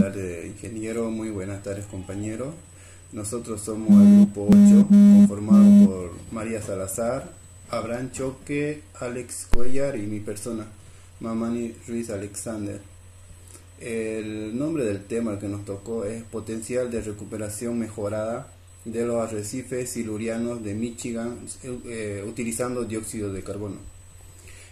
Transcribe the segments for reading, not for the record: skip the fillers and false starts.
tardes, ingeniero. Muy buenas tardes, compañeros. Nosotros somos el grupo 8, conformado por María Salazar, Abraham Choque, Alex Cuellar y mi persona, Mamani Ruiz Alexander. El nombre del tema que nos tocó es Potencial de recuperación mejorada de los arrecifes silurianos de Michigan utilizando dióxido de carbono.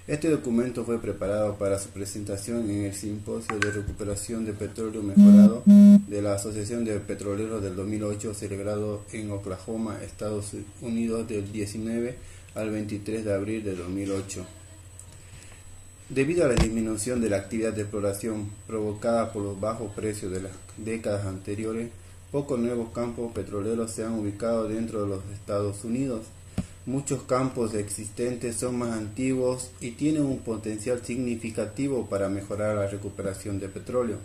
Este documento fue preparado para su presentación en el Simposio de Recuperación de Petróleo Mejorado de la Asociación de Petroleros del 2008, celebrado en Oklahoma, Estados Unidos, del 19 al 23 de abril de 2008. Debido a la disminución de la actividad de exploración provocada por los bajos precios de las décadas anteriores, pocos nuevos campos petroleros se han ubicado dentro de los Estados Unidos. Muchos campos existentes son más antiguos y tienen un potencial significativo para mejorar la recuperación de petróleo.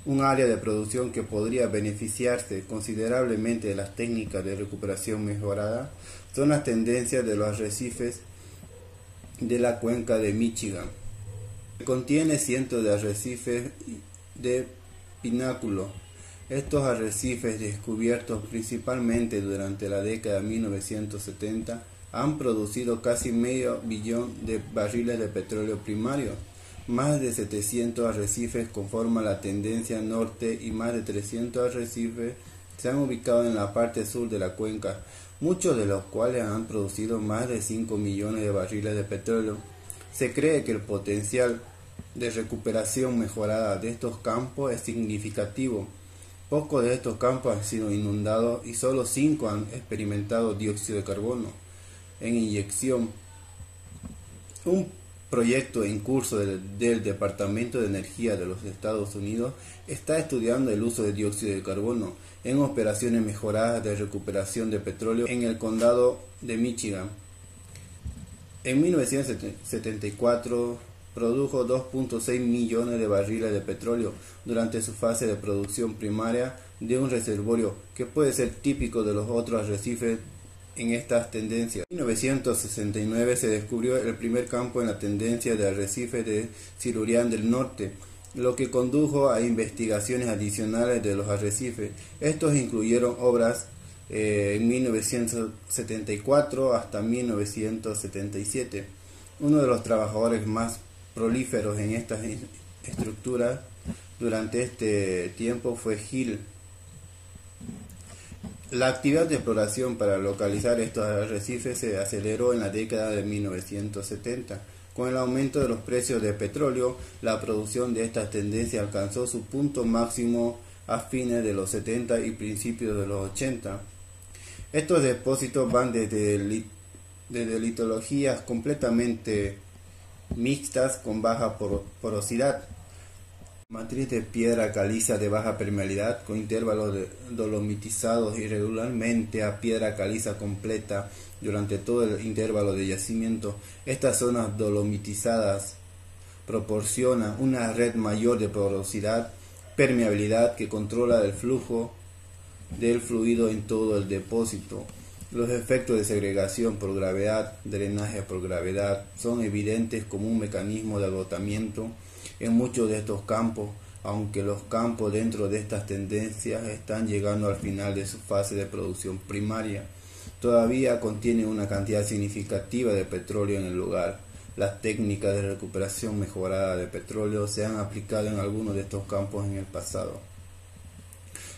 Un área de producción que podría beneficiarse considerablemente de las técnicas de recuperación mejorada son las tendencias de los arrecifes de la cuenca de Michigan. Contiene cientos de arrecifes de pináculo. Estos arrecifes, descubiertos principalmente durante la década de 1970, han producido casi medio billón de barriles de petróleo primario. Más de 700 arrecifes conforman la tendencia norte y más de 300 arrecifes se han ubicado en la parte sur de la cuenca, muchos de los cuales han producido más de 5 millones de barriles de petróleo. Se cree que el potencial de recuperación mejorada de estos campos es significativo. Pocos de estos campos han sido inundados y solo 5 han experimentado dióxido de carbono en inyección. Un proyecto en curso del Departamento de Energía de los Estados Unidos está estudiando el uso de dióxido de carbono en operaciones mejoradas de recuperación de petróleo en el condado de Michigan. En 1974 produjo 2.6 millones de barriles de petróleo durante su fase de producción primaria de un reservorio que puede ser típico de los otros arrecifes en estas tendencias. En 1969 se descubrió el primer campo en la tendencia de arrecifes de Silurian del Norte, lo que condujo a investigaciones adicionales de los arrecifes. Estos incluyeron obras en 1974 hasta 1977. Uno de los trabajadores más prolíferos en estas estructuras durante este tiempo fue Hill. La actividad de exploración para localizar estos arrecifes se aceleró en la década de 1970. Con el aumento de los precios de petróleo, la producción de estas tendencias alcanzó su punto máximo a fines de los 70 y principios de los 80. Estos depósitos van desde litologías completamente mixtas con baja porosidad, matriz de piedra caliza de baja permeabilidad con intervalos dolomitizados irregularmente a piedra caliza completa durante todo el intervalo de yacimiento. Estas zonas dolomitizadas proporcionan una red mayor de porosidad, permeabilidad que controla el flujo del fluido en todo el depósito. Los efectos de segregación por gravedad, drenaje por gravedad, son evidentes como un mecanismo de agotamiento en muchos de estos campos, aunque los campos dentro de estas tendencias están llegando al final de su fase de producción primaria. Todavía contienen una cantidad significativa de petróleo en el lugar. Las técnicas de recuperación mejorada de petróleo se han aplicado en algunos de estos campos en el pasado.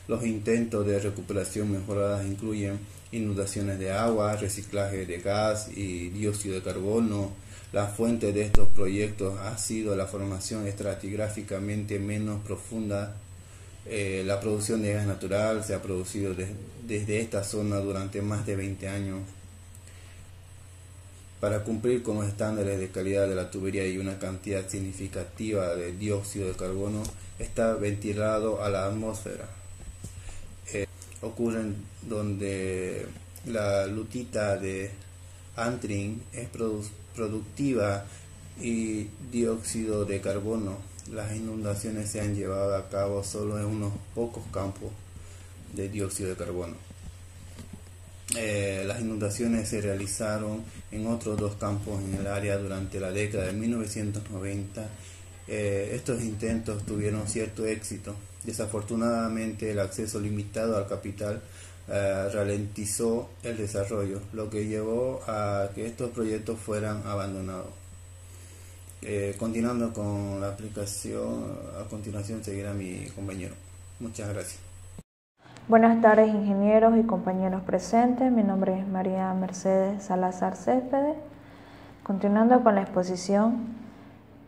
Los intentos de recuperación mejorada incluyen inundaciones de agua, reciclaje de gas y dióxido de carbono. La fuente de estos proyectos ha sido la formación estratigráficamente menos profunda. La producción de gas natural se ha producido desde esta zona durante más de 20 años. Para cumplir con los estándares de calidad de la tubería y una cantidad significativa de dióxido de carbono está ventilado a la atmósfera. Ocurren donde la lutita de antrin es productiva y dióxido de carbono. Las inundaciones se han llevado a cabo solo en unos pocos campos de dióxido de carbono. Las inundaciones se realizaron en otros 2 campos en el área durante la década de 1990 Estos intentos tuvieron cierto éxito. Desafortunadamente, el acceso limitado al capital ralentizó el desarrollo, lo que llevó a que estos proyectos fueran abandonados. Continuando con la aplicación, a continuación seguirá mi compañero. Muchas gracias. Buenas tardes, ingenieros y compañeros presentes. Mi nombre es María Mercedes Salazar Céspedes. Continuando con la exposición,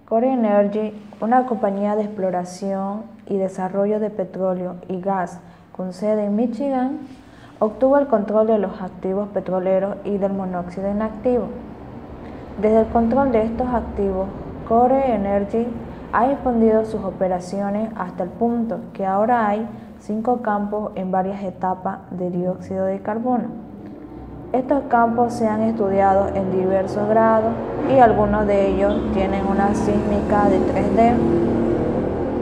Core Energy, una compañía de exploración y desarrollo de petróleo y gas con sede en Michigan, obtuvo el control de los activos petroleros y del monóxido inactivo. Desde el control de estos activos, Core Energy ha expandido sus operaciones hasta el punto que ahora hay 5 campos en varias etapas de dióxido de carbono. Estos campos se han estudiado en diversos grados y algunos de ellos tienen una sísmica de 3D.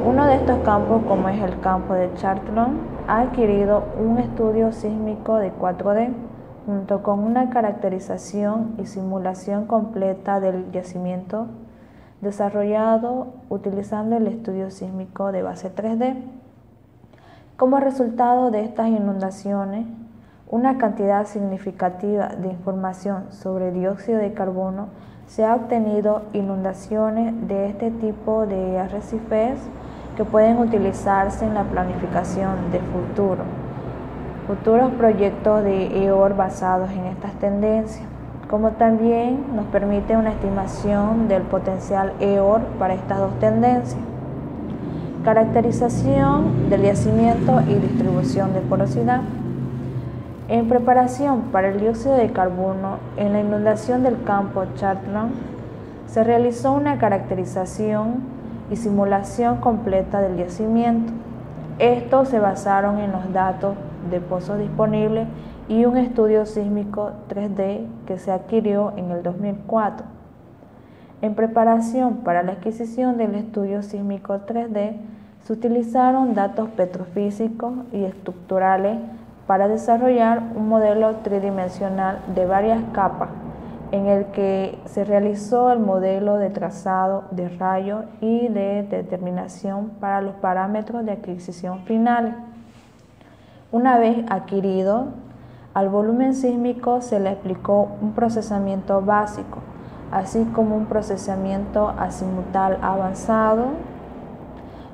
Uno de estos campos, como es el campo de Charlton, ha adquirido un estudio sísmico de 4D, junto con una caracterización y simulación completa del yacimiento desarrollado utilizando el estudio sísmico de base 3D. Como resultado de estas inundaciones, una cantidad significativa de información sobre dióxido de carbono se ha obtenido. Inundaciones de este tipo de arrecifes que pueden utilizarse en la planificación de futuros proyectos de EOR basados en estas tendencias, como también nos permite una estimación del potencial EOR para estas dos tendencias. Caracterización del yacimiento y distribución de porosidad. En preparación para el dióxido de carbono, en la inundación del campo Charlton, se realizó una caracterización y simulación completa del yacimiento. Estos se basaron en los datos de pozos disponibles y un estudio sísmico 3D que se adquirió en el 2004. En preparación para la adquisición del estudio sísmico 3D, se utilizaron datos petrofísicos y estructurales para desarrollar un modelo tridimensional de varias capas, en el que se realizó el modelo de trazado de rayos y de determinación para los parámetros de adquisición finales. Una vez adquirido, al volumen sísmico se le aplicó un procesamiento básico, así como un procesamiento azimutal avanzado.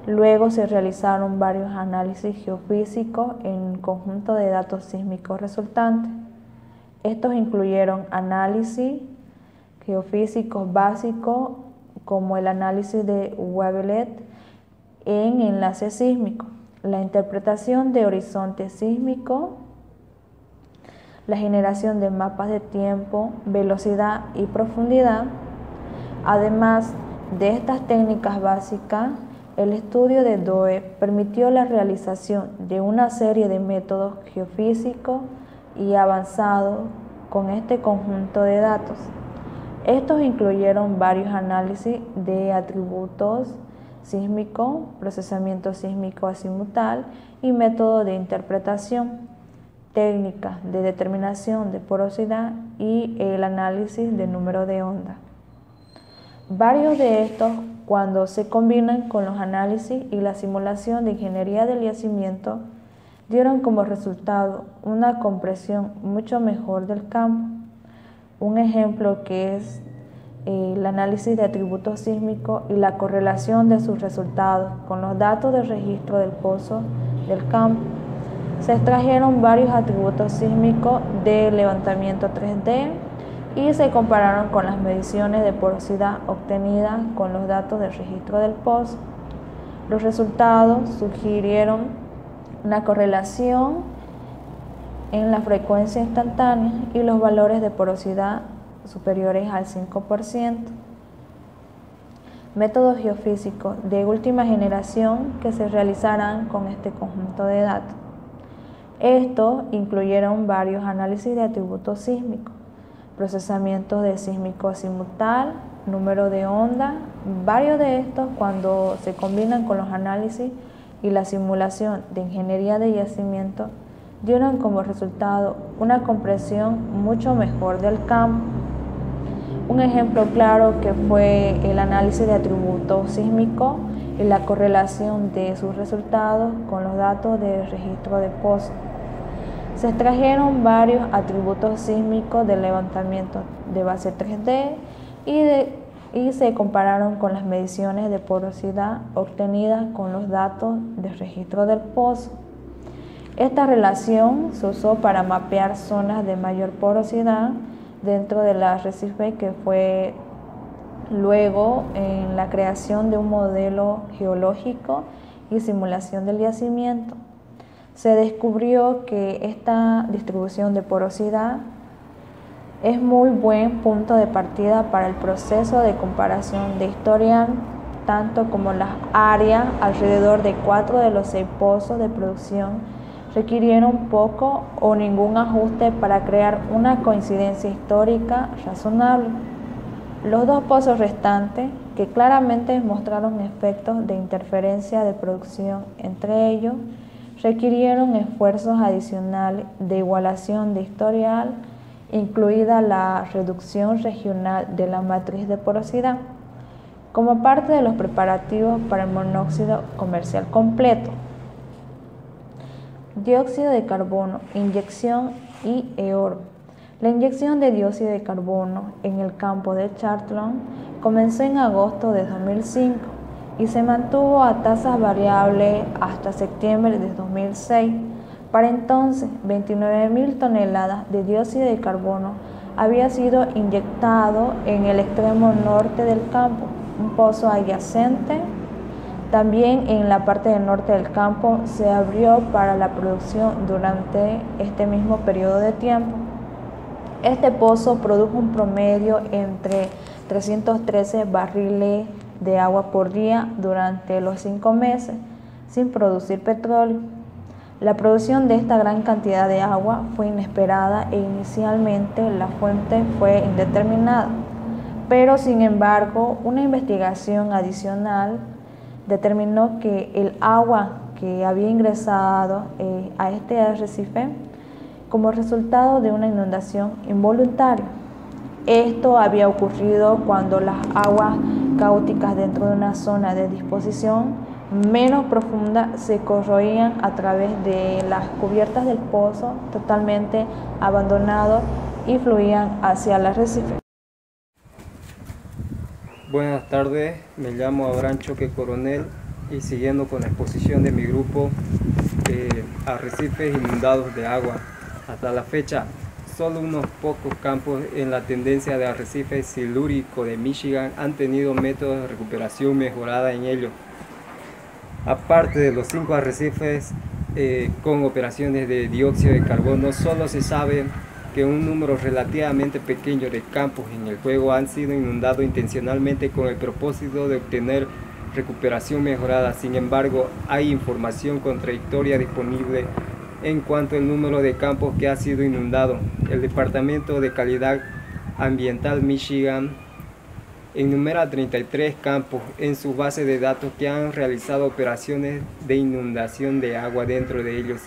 Luego se realizaron varios análisis geofísicos en el conjunto de datos sísmicos resultantes. Estos incluyeron análisis geofísicos básicos como el análisis de wavelet en enlace sísmico, la interpretación de horizonte sísmico, la generación de mapas de tiempo, velocidad y profundidad. Además de estas técnicas básicas, el estudio de DOE permitió la realización de una serie de métodos geofísicos y avanzados con este conjunto de datos. Estos incluyeron varios análisis de atributos sísmicos, procesamiento sísmico azimutal y método de interpretación, técnicas de determinación de porosidad y el análisis de número de ondas. Varios de estos, cuando se combinan con los análisis y la simulación de ingeniería del yacimiento, dieron como resultado una compresión mucho mejor del campo. Un ejemplo que es el análisis de atributos sísmicos y la correlación de sus resultados con los datos de registro del pozo del campo. Se extrajeron varios atributos sísmicos de levantamiento 3D y se compararon con las mediciones de porosidad obtenidas con los datos de registro del pozo. Los resultados sugirieron una correlación en la frecuencia instantánea y los valores de porosidad superiores al 5%. Métodos geofísicos de última generación que se realizarán con este conjunto de datos. Estos incluyeron varios análisis de atributos sísmicos, procesamientos de sísmico azimutal, número de onda. Varios de estos, cuando se combinan con los análisis y la simulación de ingeniería de yacimiento, dieron como resultado una compresión mucho mejor del campo. Un ejemplo claro que fue el análisis de atributos sísmicos y la correlación de sus resultados con los datos del registro de pozos. Se extrajeron varios atributos sísmicos del levantamiento de base 3D y se compararon con las mediciones de porosidad obtenidas con los datos del registro del pozo. Esta relación se usó para mapear zonas de mayor porosidad dentro del arrecife, que fue luego en la creación de un modelo geológico y simulación del yacimiento. Se descubrió que esta distribución de porosidad es muy buen punto de partida para el proceso de comparación de historial, tanto como las áreas alrededor de 4 de los 6 pozos de producción requirieron poco o ningún ajuste para crear una coincidencia histórica razonable. Los 2 pozos restantes, que claramente mostraron efectos de interferencia de producción entre ellos, requirieron esfuerzos adicionales de igualación de historial, incluida la reducción regional de la matriz de porosidad, como parte de los preparativos para el monóxido comercial completo. Dióxido de carbono, inyección y EOR. La inyección de dióxido de carbono en el campo de Charlton comenzó en agosto de 2005 y se mantuvo a tasas variables hasta septiembre de 2006. Para entonces, 29.000 toneladas de dióxido de carbono había sido inyectado en el extremo norte del campo, un pozo adyacente. También en la parte del norte del campo se abrió para la producción durante este mismo periodo de tiempo. Este pozo produjo un promedio entre 313 barriles de agua por día durante los 5 meses, sin producir petróleo. La producción de esta gran cantidad de agua fue inesperada e inicialmente la fuente fue indeterminada, pero sin embargo una investigación adicional determinó que el agua que había ingresado a este arrecife como resultado de una inundación involuntaria. Esto había ocurrido cuando las aguas cáusticas dentro de una zona de disposición menos profunda se corroían a través de las cubiertas del pozo totalmente abandonado y fluían hacia el arrecife. Buenas tardes, me llamo Abraham Choque Coronel y siguiendo con la exposición de mi grupo arrecifes inundados de agua. Hasta la fecha, solo unos pocos campos en la tendencia de arrecife silúrico de Michigan han tenido métodos de recuperación mejorada en ellos. Aparte de los 5 arrecifes con operaciones de dióxido de carbono, solo se sabe que un número relativamente pequeño de campos en el juego han sido inundados intencionalmente con el propósito de obtener recuperación mejorada. Sin embargo, hay información contradictoria disponible en cuanto al número de campos que ha sido inundado. El Departamento de Calidad Ambiental Michigan enumera 33 campos en su base de datos que han realizado operaciones de inundación de agua dentro de ellos.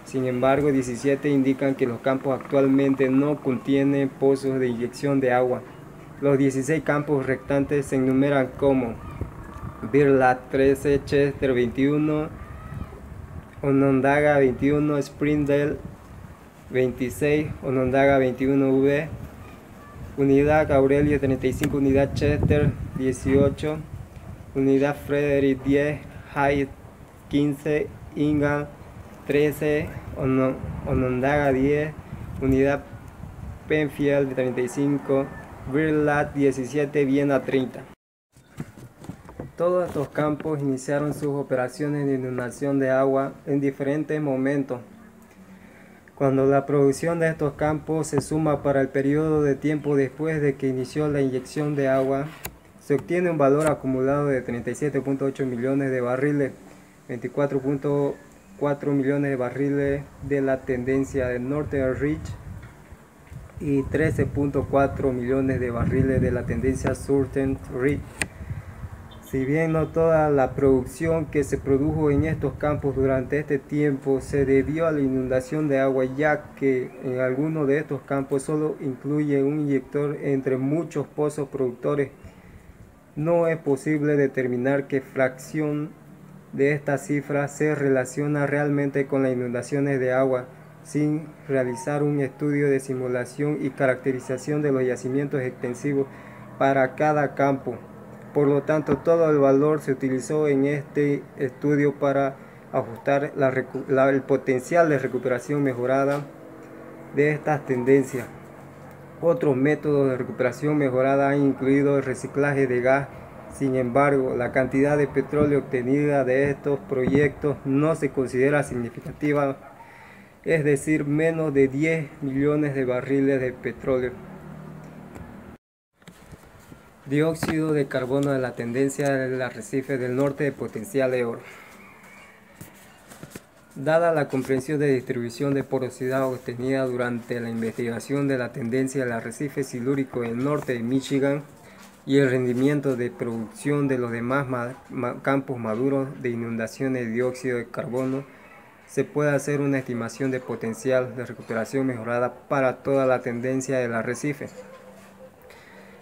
Sin embargo, 17 indican que los campos actualmente no contienen pozos de inyección de agua. Los 16 campos restantes se enumeran como Birla 13, Chester 21, Onondaga 21, Springdale 26, Onondaga 21V, Unidad Aurelio 35, Unidad Chester 18, Unidad Frederick 10, Hyde 15, Ingham 13, Onondaga 10, Unidad Penfield 35, Birla 17, Viena 30. Todos estos campos iniciaron sus operaciones de inundación de agua en diferentes momentos. Cuando la producción de estos campos se suma para el periodo de tiempo después de que inició la inyección de agua, se obtiene un valor acumulado de 37.8 millones de barriles, 24.4 millones de barriles de la tendencia del Northern Ridge y 13.4 millones de barriles de la tendencia Southern Ridge. Si bien no toda la producción que se produjo en estos campos durante este tiempo se debió a la inundación de agua, ya que en algunos de estos campos solo incluye un inyector entre muchos pozos productores, no es posible determinar qué fracción de esta cifra se relaciona realmente con las inundaciones de agua, sin realizar un estudio de simulación y caracterización de los yacimientos extensivos para cada campo. Por lo tanto, todo el valor se utilizó en este estudio para ajustar el potencial de recuperación mejorada de estas tendencias. Otros métodos de recuperación mejorada han incluido el reciclaje de gas. Sin embargo, la cantidad de petróleo obtenida de estos proyectos no se considera significativa, es decir, menos de 10 millones de barriles de petróleo. Dióxido de carbono de la tendencia del arrecife del norte de potencial de oro. Dada la comprensión de distribución de porosidad obtenida durante la investigación de la tendencia del arrecife silúrico del norte de Michigan y el rendimiento de producción de los demás campos maduros de inundaciones de dióxido de carbono, se puede hacer una estimación de potencial de recuperación mejorada para toda la tendencia del arrecife.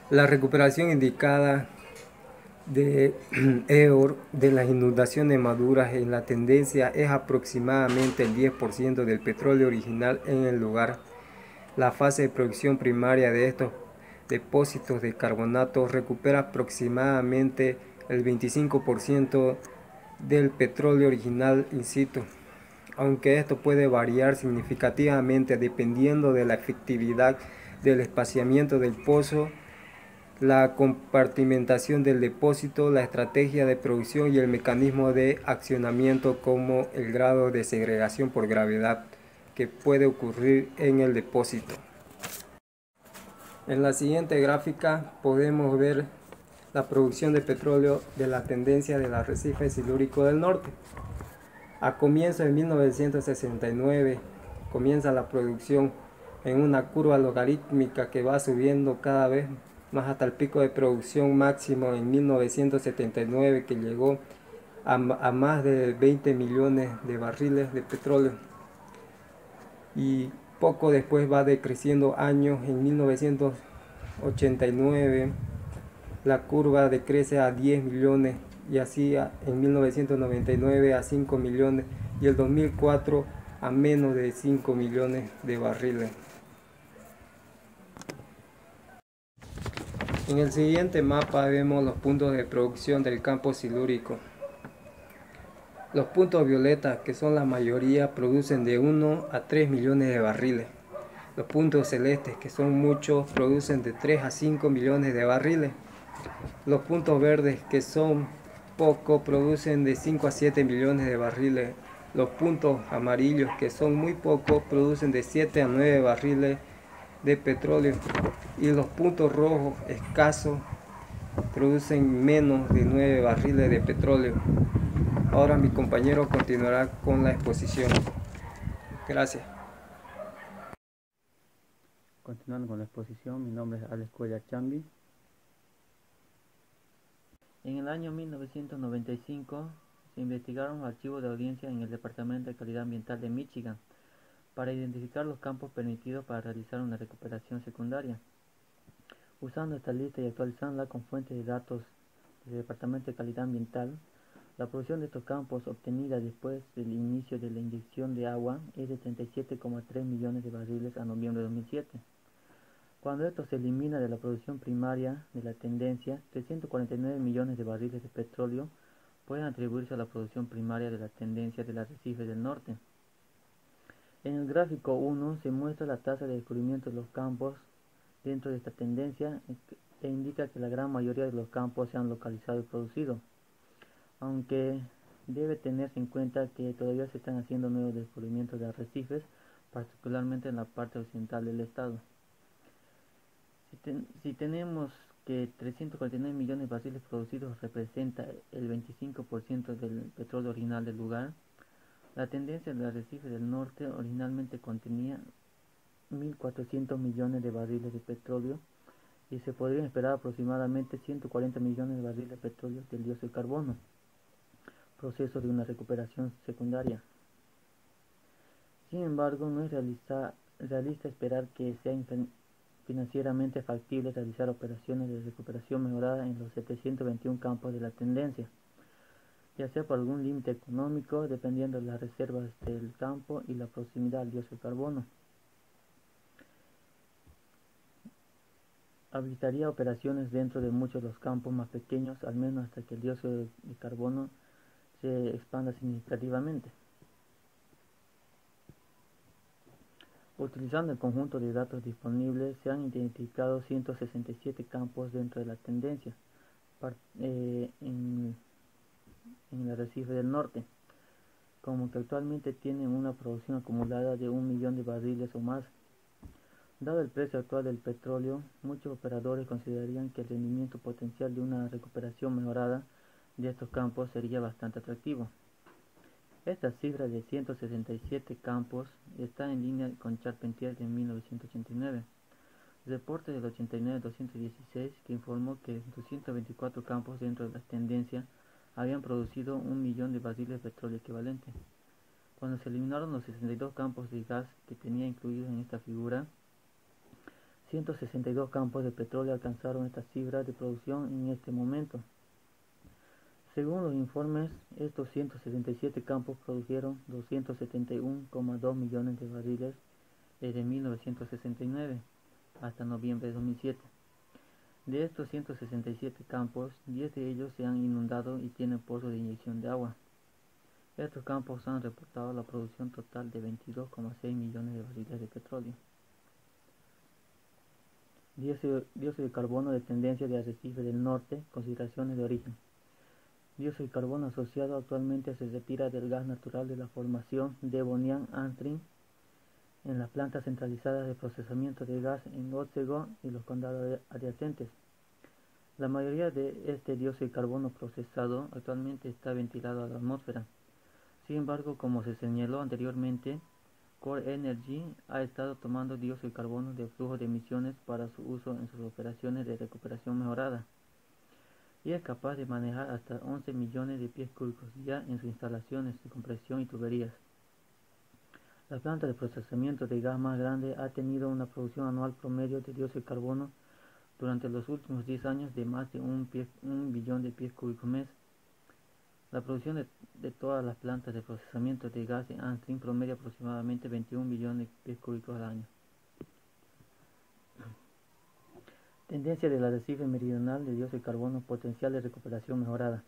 La recuperación indicada de EOR de las inundaciones maduras en la tendencia es aproximadamente el 10% del petróleo original en el lugar. La fase de producción primaria de estos depósitos de carbonato recupera aproximadamente el 25% del petróleo original in situ, aunque esto puede variar significativamente dependiendo de la efectividad del espaciamiento del pozo, la compartimentación del depósito, la estrategia de producción y el mecanismo de accionamiento, como el grado de segregación por gravedad que puede ocurrir en el depósito. En la siguiente gráfica podemos ver la producción de petróleo de la tendencia del arrecife silúrico del norte. A comienzos de 1969 comienza la producción en una curva logarítmica que va subiendo cada vez más hasta el pico de producción máximo en 1979, que llegó a más de 20 millones de barriles de petróleo, y poco después va decreciendo años. En 1989 la curva decrece a 10 millones y así en 1999 a 5 millones y el 2004 a menos de 5 millones de barriles. En el siguiente mapa vemos los puntos de producción del campo silúrico. Los puntos violetas, que son la mayoría, producen de 1 a 3 millones de barriles. Los puntos celestes, que son muchos, producen de 3 a 5 millones de barriles. Los puntos verdes, que son pocos, producen de 5 a 7 millones de barriles. Los puntos amarillos, que son muy pocos, producen de 7 a 9 barriles de petróleo. Y los puntos rojos escasos producen menos de 9 barriles de petróleo. Ahora mi compañero continuará con la exposición. Gracias. Continuando con la exposición, mi nombre es Alex Cuellar Chambi. En el año 1995 se investigaron archivos de audiencia en el Departamento de Calidad Ambiental de Michigan para identificar los campos permitidos para realizar una recuperación secundaria. Usando esta lista y actualizándola con fuentes de datos del Departamento de Calidad Ambiental, la producción de estos campos obtenida después del inicio de la inyección de agua es de 37,3 millones de barriles a noviembre de 2007. Cuando esto se elimina de la producción primaria de la tendencia, 349 millones de barriles de petróleo pueden atribuirse a la producción primaria de la tendencia del arrecife del norte. En el gráfico 1 se muestra la tasa de descubrimiento de los campos dentro de esta tendencia e indica que la gran mayoría de los campos se han localizado y producido, aunque debe tenerse en cuenta que todavía se están haciendo nuevos descubrimientos de arrecifes, particularmente en la parte occidental del estado. Si tenemos que 349 millones de barriles producidos representa el 25% del petróleo original del lugar, la tendencia del arrecife del norte originalmente contenía 1.400 millones de barriles de petróleo y se podrían esperar aproximadamente 140 millones de barriles de petróleo del dióxido de carbono, proceso de una recuperación secundaria. Sin embargo, no es realista esperar que sea financieramente factible realizar operaciones de recuperación mejorada en los 721 campos de la tendencia, ya sea por algún límite económico, dependiendo de las reservas del campo y la proximidad al dióxido de carbono. Habilitaría operaciones dentro de muchos de los campos más pequeños, al menos hasta que el dióxido de carbono se expanda significativamente. Utilizando el conjunto de datos disponibles, se han identificado 167 campos dentro de la tendencia en el arrecife del norte, como que actualmente tienen una producción acumulada de 1 millón de barriles o más. Dado el precio actual del petróleo, muchos operadores considerarían que el rendimiento potencial de una recuperación mejorada de estos campos sería bastante atractivo. Esta cifra de 167 campos está en línea con Charpentier de 1989, reporte del 89-216 que informó que 224 campos dentro de la tendencia habían producido 1 millón de barriles de petróleo equivalente. Cuando se eliminaron los 62 campos de gas que tenía incluidos en esta figura, 162 campos de petróleo alcanzaron esta cifra de producción en este momento. Según los informes, estos 177 campos produjeron 271,2 millones de barriles desde 1969 hasta noviembre de 2007. De estos 167 campos, 10 de ellos se han inundado y tienen pozos de inyección de agua. Estos campos han reportado la producción total de 22,6 millones de barriles de petróleo. Dióxido de carbono de tendencia de arrecife del norte, consideraciones de origen. Dióxido de carbono asociado actualmente se retira del gas natural de la formación Devonian Antrim en las plantas centralizadas de procesamiento de gas en Otsego y los condados adyacentes. La mayoría de este dióxido de carbono procesado actualmente está ventilado a la atmósfera. Sin embargo, como se señaló anteriormente, Core Energy ha estado tomando dióxido de carbono de flujo de emisiones para su uso en sus operaciones de recuperación mejorada, y es capaz de manejar hasta 11 millones de pies cúbicos ya en sus instalaciones de compresión y tuberías. La planta de procesamiento de gas más grande ha tenido una producción anual promedio de dióxido de carbono durante los últimos 10 años de más de 1 billón de pies cúbicos mes. La producción de todas las plantas de procesamiento de gas en Antrim promedia aproximadamente 21 billones de pies cúbicos al año. Tendencia del arrecife meridional de dióxido de carbono, potencial de recuperación mejorada.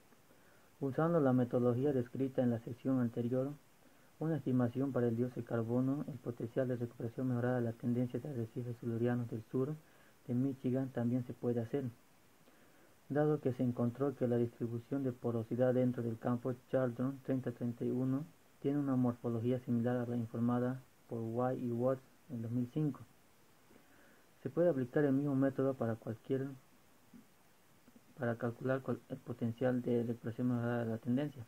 Usando la metodología descrita en la sección anterior, una estimación para el dióxido de carbono, el potencial de recuperación mejorada de la tendencia de arrecifes silurianos del sur de Michigan también se puede hacer, dado que se encontró que la distribución de porosidad dentro del campo Chardon 3031 tiene una morfología similar a la informada por White y Watts en 2005. Se puede aplicar el mismo método para calcular el potencial de recuperación mejorada de la tendencia.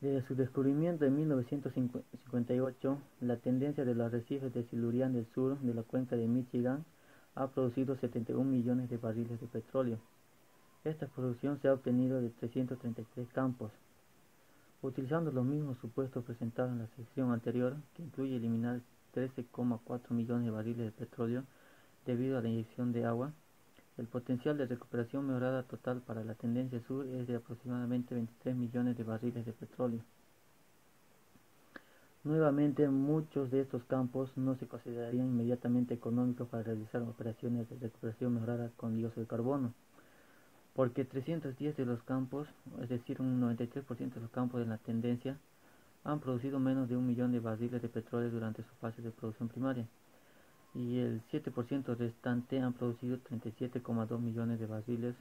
Desde su descubrimiento en 1958, la tendencia de los arrecifes de Silurian del sur de la cuenca de Michigan ha producido 71 millones de barriles de petróleo. Esta producción se ha obtenido de 333 campos. Utilizando los mismos supuestos presentados en la sección anterior, que incluye eliminar 13,4 millones de barriles de petróleo debido a la inyección de agua, el potencial de recuperación mejorada total para la tendencia sur es de aproximadamente 23 millones de barriles de petróleo. Nuevamente, muchos de estos campos no se considerarían inmediatamente económicos para realizar operaciones de recuperación mejorada con dióxido de carbono, porque 310 de los campos, es decir, un 93% de los campos de la tendencia, han producido menos de 1 millón de barriles de petróleo durante su fase de producción primaria, y el 7% restante han producido 37,2 millones de barriles,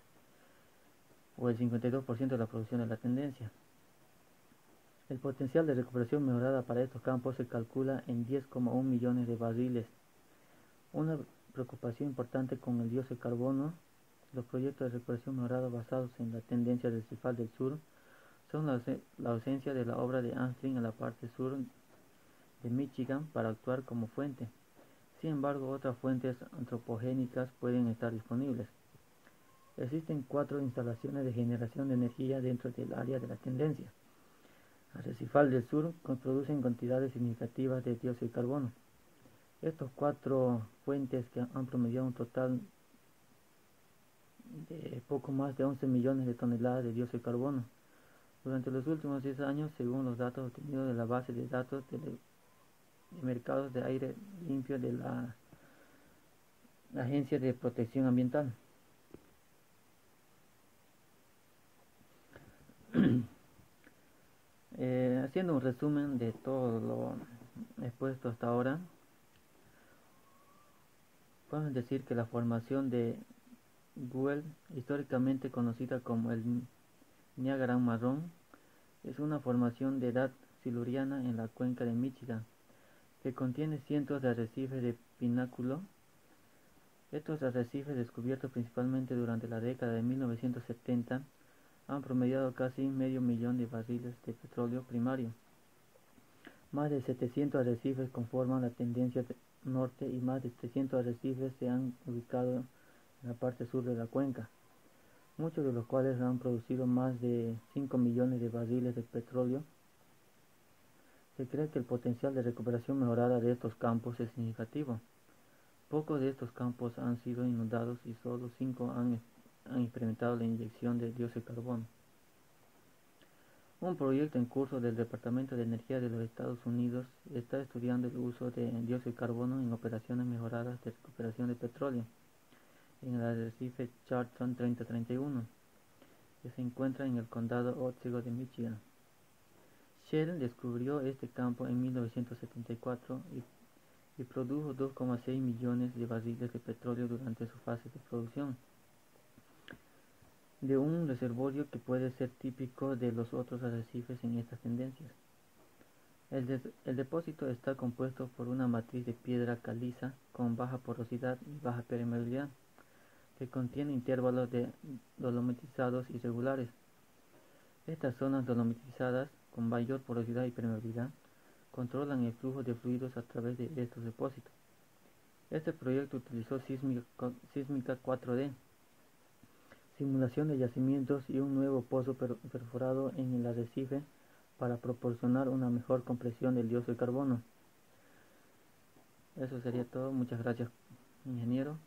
o el 52% de la producción de la tendencia. El potencial de recuperación mejorada para estos campos se calcula en 10,1 millones de barriles. Una preocupación importante con el dióxido de carbono, los proyectos de recuperación mejorada basados en la tendencia arrecifal del sur, son la ausencia de la obra de Antrim en la parte sur de Michigan para actuar como fuente, Sin embargo, otras fuentes antropogénicas pueden estar disponibles. Existen 4 instalaciones de generación de energía dentro del área de la tendencia. Arrecifal del Sur producen cantidades significativas de dióxido de carbono. Estos 4 fuentes que han promediado un total de poco más de 11 millones de toneladas de dióxido de carbono durante los últimos 10 años, según los datos obtenidos de la base de datos de mercados de aire limpio de la Agencia de Protección Ambiental. Haciendo un resumen de todo lo expuesto hasta ahora, podemos decir que la formación de Gould, históricamente conocida como el Niágara Marrón, es una formación de edad siluriana en la cuenca de Michigan, que contiene cientos de arrecifes de pináculo. Estos arrecifes, descubiertos principalmente durante la década de 1970, han promediado casi medio millón de barriles de petróleo primario. Más de 700 arrecifes conforman la tendencia norte y más de 300 arrecifes se han ubicado en la parte sur de la cuenca, muchos de los cuales han producido más de 5 millones de barriles de petróleo. Se cree que el potencial de recuperación mejorada de estos campos es significativo. Pocos de estos campos han sido inundados y solo 5 han experimentado la inyección de dióxido de carbono. Un proyecto en curso del Departamento de Energía de los Estados Unidos está estudiando el uso de dióxido de carbono en operaciones mejoradas de recuperación de petróleo en el arrecife Charleston 3031, que se encuentra en el condado Otsego de Michigan. Shell descubrió este campo en 1974 y produjo 2,6 millones de barriles de petróleo durante su fase de producción, de un reservorio que puede ser típico de los otros arrecifes en estas tendencias. El depósito está compuesto por una matriz de piedra caliza con baja porosidad y baja permeabilidad, que contiene intervalos de dolomitizados irregulares. Estas zonas dolomitizadas, con mayor porosidad y permeabilidad, controlan el flujo de fluidos a través de estos depósitos. Este proyecto utilizó sísmica 4D, simulación de yacimientos y un nuevo pozo perforado en el arrecife para proporcionar una mejor compresión del dióxido de carbono. Eso sería todo. Muchas gracias, ingeniero.